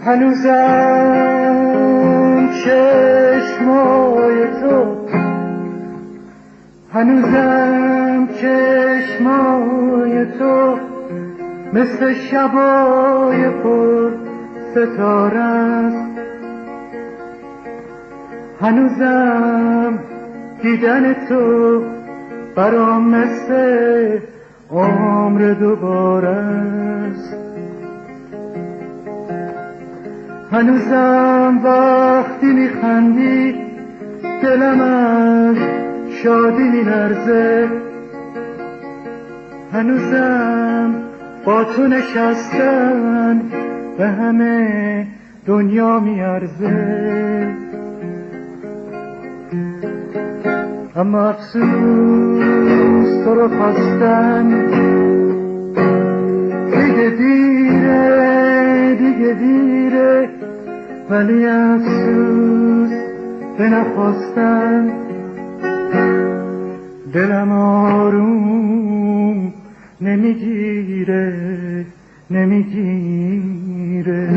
هنوزم چشمای تو، هنوزم چشمای تو مثل شبای پر ستاره است. هنوزم دیدن تو برام مثل عمر دوباره است. هنوزم وقتی میخندی دلم از شادی میلرزه. هنوزم با تو نشستن به همه دنیا میارزه. اما افسوس تو رو خواستن دیگه دیره، دیگه دیره، ولی افسوس به نخواستن دلم آروم نمیگیره، نمیگیره.